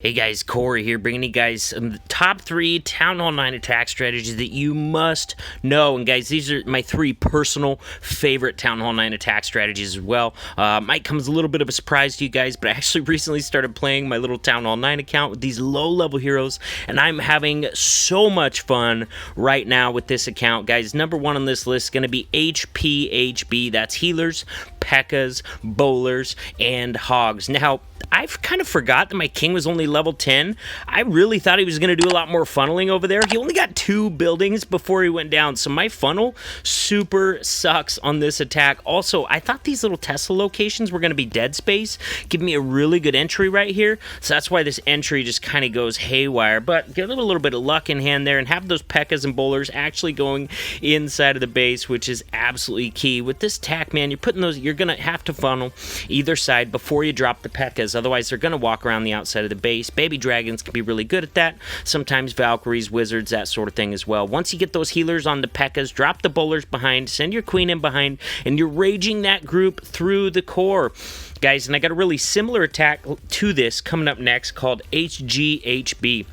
Hey guys, Corey here, bringing you guys some top 3 Town Hall 9 attack strategies that you must know. And guys, these are my 3 personal favorite Town Hall 9 attack strategies as well. Might come as a little bit of a surprise to you guys, but I actually recently started playing my little Town Hall 9 account with these low-level heroes, and I'm having so much fun right now with this account. Guys, number 1 on this list is going to be HPHB. That's healers, P.E.K.K.A.s, bowlers, and hogs. Now, I've kind of forgot that my king was only level 10. I really thought he was going to do a lot more funneling over there. He only got 2 buildings before he went down, so my funnel super sucks on this attack. Also, I thought these little Tesla locations were going to be dead space, give me a really good entry right here, so that's why this entry just kind of goes haywire. But get a little bit of luck in hand there and have those P.E.K.K.A.s and bowlers actually going inside of the base, which is absolutely key. With this attack, man, you're going to have to funnel either side before you drop the P.E.K.K.A.s. Otherwise, they're going to walk around the outside of the base. Baby dragons can be really good at that. Sometimes Valkyries, wizards, that sort of thing as well. Once you get those healers on the P.E.K.K.A.s, drop the bowlers behind, send your queen in behind, and you're raging that group through the core. Guys, and I got a really similar attack to this coming up next called HGHB,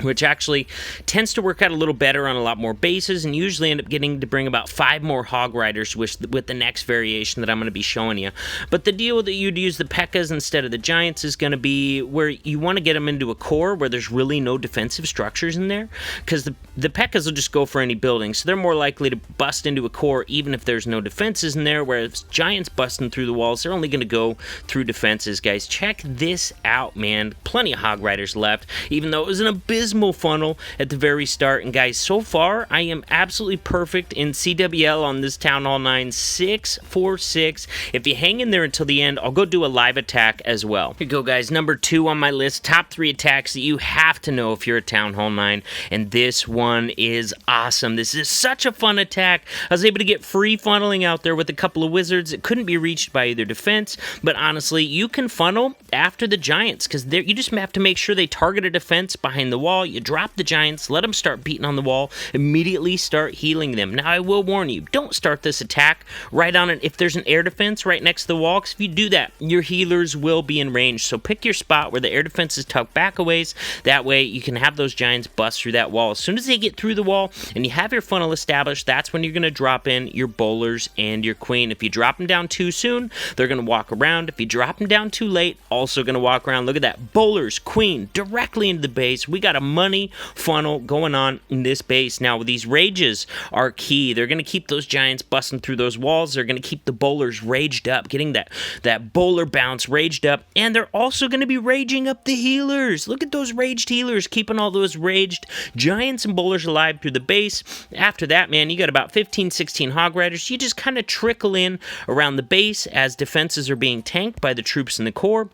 which actually tends to work out a little better on a lot more bases and usually end up getting to bring about 5 more hog riders with the next variation that I'm going to be showing you. But the deal that you'd use the P.E.K.K.A.s instead of the giants is going to be where you want to get them into a core where there's really no defensive structures in there, because the P.E.K.K.A.s will just go for any building, so they're more likely to bust into a core even if there's no defenses in there, whereas giants busting through the walls, they're only going to go through defenses. Guys, check this out, man. Plenty of hog riders left, even though it was an abysmal funnel at the very start. And guys, so far I am absolutely perfect in CWL on this Town Hall 9, 646. If you hang in there until the end, I'll go do a live attack as well. Here you go, guys. Number 2 on my list, top 3 attacks that you have to know if you're a Town Hall 9, and this one is awesome. This is such a fun attack. I was able to get free funneling out there with a couple of wizards. It couldn't be reached by either defense, but honestly, you can funnel after the giants, because you just have to make sure they target a defense behind the wall. You drop the giants, let them start beating on the wall, immediately start healing them. Now, I will warn you, don't start this attack right on it if there's an air defense right next to the wall, because if you do that, your healers will be in range. So pick your spot where the air defense is tucked back a ways. That way, you can have those giants bust through that wall. As soon as they get through the wall and you have your funnel established, that's when you're going to drop in your bowlers and your queen. If you drop them down too soon, they're going to walk around. If you drop them down too late, also going to walk around. Look at that. Bowlers, queen, directly into the base. We got a money funnel going on in this base. Now, these rages are key. They're going to keep those giants busting through those walls. They're going to keep the bowlers raged up, getting that bowler bounce raged up, and they're also going to be raging up the healers. Look at those raged healers, keeping all those raged giants and bowlers alive through the base. After that, man, you got about 15, 16 hog riders. You just kind of trickle in around the base as defenses are being tanked by the troops in the core.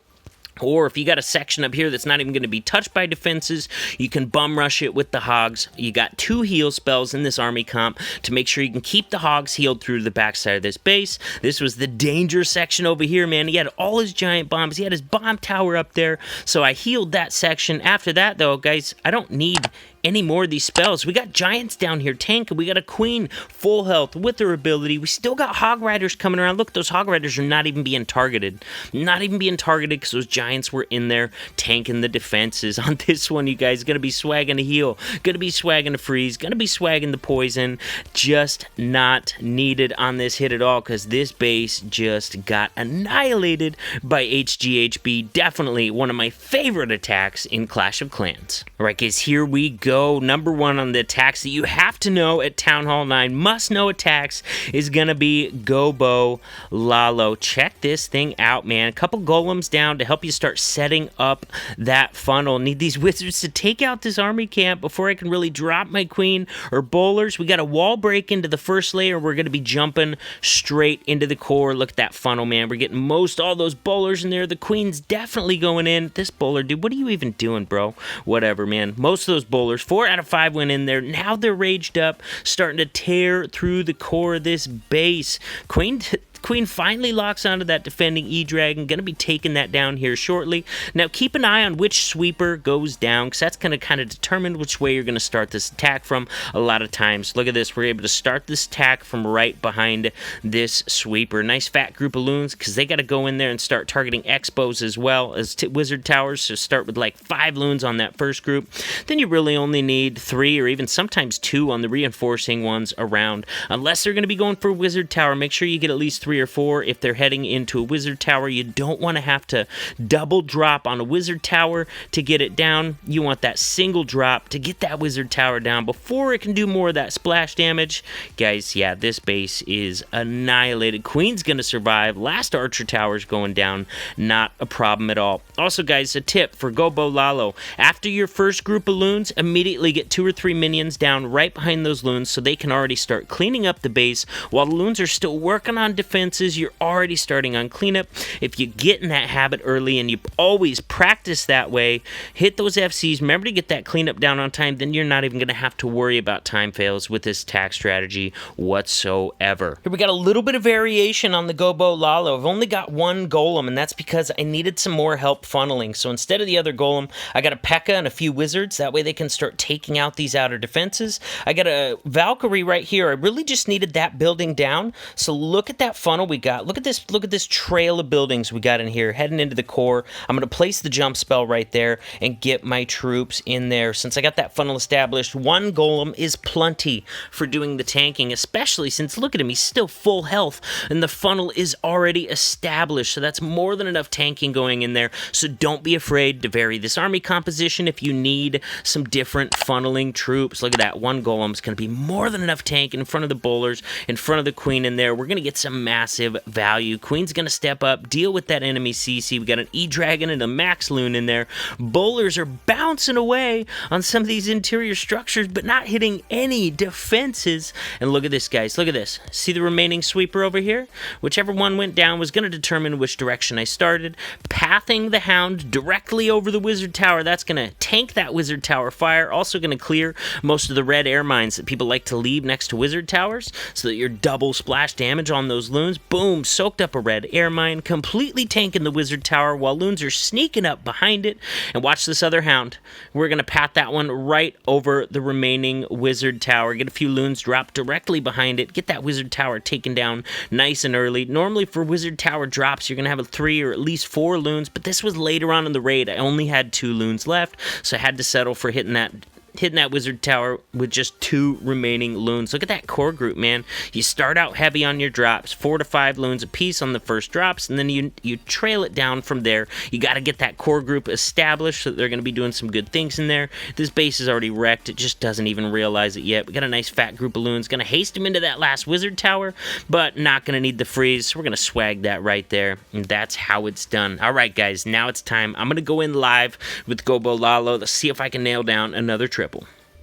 Or if you got a section up here that's not even going to be touched by defenses, you can bum rush it with the hogs. You got 2 heal spells in this army comp to make sure you can keep the hogs healed through the backside of this base. This was the danger section over here, man. He had all his giant bombs. He had his bomb tower up there, so I healed that section. After that, though, guys, I don't need any more of these spells. We got giants down here tanking. We got a queen full health with her ability. We still got hog riders coming around. Look, those hog riders are not even being targeted. Not even being targeted because those giants were in there tanking the defenses. On this one, you guys, gonna be swagging a heal, gonna be swagging a freeze, gonna be swagging the poison. Just not needed on this hit at all, because this base just got annihilated by HGHB. Definitely one of my favorite attacks in Clash of Clans. All right, guys, here we go. Number 1 on the attacks that you have to know at Town Hall 9, must-know attacks, is going to be Gobo Lalo. Check this thing out, man. A couple golems down to help you start setting up that funnel. Need these wizards to take out this army camp before I can really drop my queen or bowlers. We got a wall break into the first layer. We're going to be jumping straight into the core. Look at that funnel, man. We're getting all those bowlers in there. The queen's definitely going in. This bowler, dude, what are you even doing, bro? Whatever, man. Most of those bowlers, 4 out of 5 went in there. Now they're raged up, starting to tear through the core of this base. Queen Queen finally locks onto that defending E-Dragon. Gonna be taking that down here shortly. Now keep an eye on which sweeper goes down, because that's gonna kind of determine which way you're gonna start this attack from a lot of times. Look at this. We're able to start this attack from right behind this sweeper. Nice fat group of loons, because they got to go in there and start targeting Expos as well as wizard towers. So start with like 5 loons on that first group. Then you really only need 3 or even sometimes 2 on the reinforcing ones around. Unless they're going to be going for a wizard tower, make sure you get at least 3 or 4. If they're heading into a wizard tower, you don't want to have to double drop on a wizard tower to get it down. You want that single drop to get that wizard tower down before it can do more of that splash damage. Guys, yeah, this base is annihilated. Queen's going to survive. Last archer tower's going down. Not a problem at all. Also, guys, a tip for Gobo Lalo. After your first group of loons, immediately get 2 or 3 minions down right behind those loons so they can already start cleaning up the base. While the loons are still working on defenses, you're already starting on cleanup. If you get in that habit early and you always practice that way, hit those FCs, remember to get that cleanup down on time, then you're not even going to have to worry about time fails with this attack strategy whatsoever. Here we got a little bit of variation on the Gobo Lalo. I've only got 1 golem, and that's because I needed some more help funneling. So instead of the other golem, I got a P.E.K.K.A. and a few wizards. That way they can start taking out these outer defenses. I got a Valkyrie right here. I really just needed that building down. So look at that funnel we got. Look at this trail of buildings we got in here heading into the core. I'm going to place the jump spell right there and get my troops in there. Since I got that funnel established, 1 golem is plenty for doing the tanking, especially since, look at him, he's still full health and the funnel is already established. So that's more than enough tanking going in there. So don't be afraid to vary this army composition if you need some different funneling troops. Look at that. 1 golem is going to be more than enough tank in front of the bowlers, in front of the queen in there. We're going to get some massive value. Queen's going to step up, deal with that enemy CC. We got an E-Dragon and a Max Loon in there. Bowlers are bouncing away on some of these interior structures, but not hitting any defenses. And look at this, guys. Look at this. See the remaining sweeper over here? Whichever one went down was going to determine which direction I started. Pathing the Hound directly over the wizard tower. That's going to tank that wizard tower fire. Also going to clear most of the red air mines that people like to leave next to wizard towers so that you're double splash damage on those loons. Boom, soaked up a red air mine, completely tanking the wizard tower while loons are sneaking up behind it. And watch this other Hound. We're going to path that one right over the remaining wizard tower. Get a few loons drop directly behind it. Get that wizard tower taken down nice and early. Normally for wizard tower drops, you're going to have 3 or at least 4 loons, but this was later on in the raid. I only had 2 loons left, so I had to settle for hitting that wizard tower with just 2 remaining loons. Look at that core group, man. You start out heavy on your drops, 4 to 5 loons a piece on the first drops, and then you trail it down from there. You got to get that core group established so that they're going to be doing some good things in there. This base is already wrecked. It just doesn't even realize it yet. We got a nice fat group of loons. Going to haste them into that last wizard tower, but not going to need the freeze, so we're going to swag that right there, and that's how it's done. All right, guys, now it's time. I'm going to go in live with Gobo Lalo. Let's see if I can nail down another triple.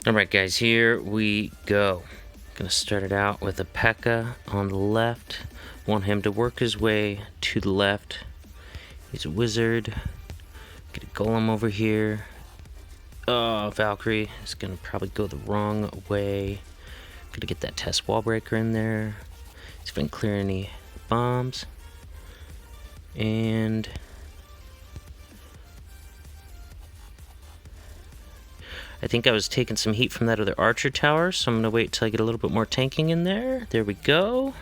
Alright, guys, here we go. Gonna start it out with a P.E.K.K.A. on the left. Want him to work his way to the left. He's a wizard. Get a golem over here. Oh, Valkyrie is gonna probably go the wrong way. Gonna get that test wall breaker in there. See if I can clear any bombs. And I think I was taking some heat from that other archer tower, so I'm going to wait till I get a little bit more tanking in there. There we go.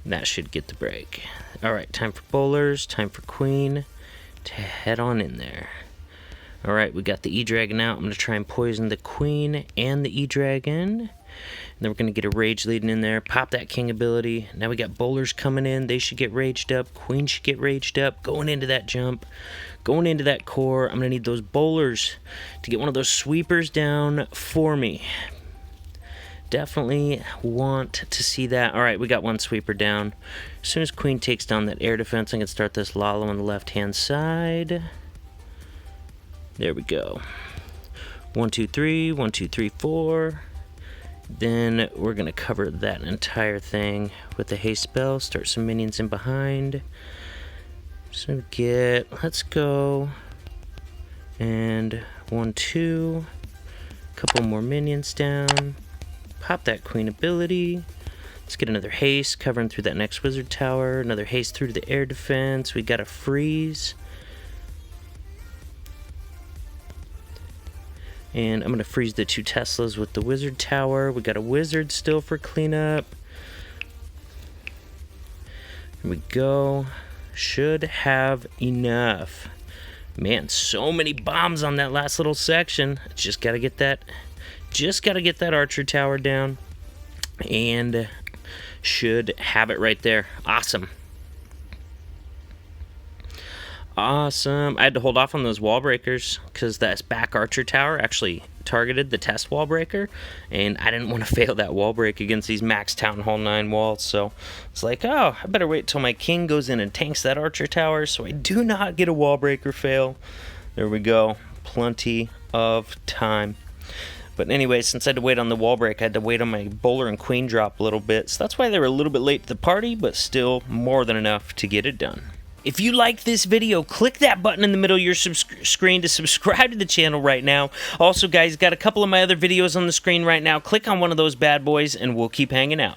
That should get the break. Alright, time for bowlers, time for queen to head on in there. Alright, we got the E-Dragon out. I'm going to try and poison the queen and the E-Dragon. And then we're going to get a rage leading in there. Pop that king ability. Now we got bowlers coming in. They should get raged up. Queen should get raged up. Going into that jump. Going into that core. I'm going to need those bowlers to get one of those sweepers down for me. Definitely want to see that. Alright, we got 1 sweeper down. As soon as queen takes down that air defense, I'm going to start this Lalo on the left-hand side. There we go. 1, 2, 3. 1, 2, 3, 4. Then we're going to cover that entire thing with the haste spell. Start some minions in behind. So let's go. And 1, 2. Couple more minions down. Pop that queen ability. Let's get another haste covering through that next wizard tower. Another haste through to the air defense. We got a freeze. And I'm going to freeze the 2 Teslas with the wizard tower. We got a wizard still for cleanup. Here we go. Should have enough. Man, so many bombs on that last little section. Just got to get that archer tower down. And should have it right there. Awesome. Awesome. I had to hold off on those wall breakers because that back archer tower actually targeted the test wall breaker, and I didn't want to fail that wall break against these max Town Hall 9 walls. So it's like, oh, I better wait till my king goes in and tanks that archer tower so I do not get a wall breaker fail. There we go. Plenty of time. But anyway, since I had to wait on the wall break, I had to wait on my bowler and queen drop a little bit. So that's why they were a little bit late to the party, but still more than enough to get it done. If you like this video, click that button in the middle of your screen to subscribe to the channel right now. Also, guys, got a couple of my other videos on the screen right now. Click on one of those bad boys, and we'll keep hanging out.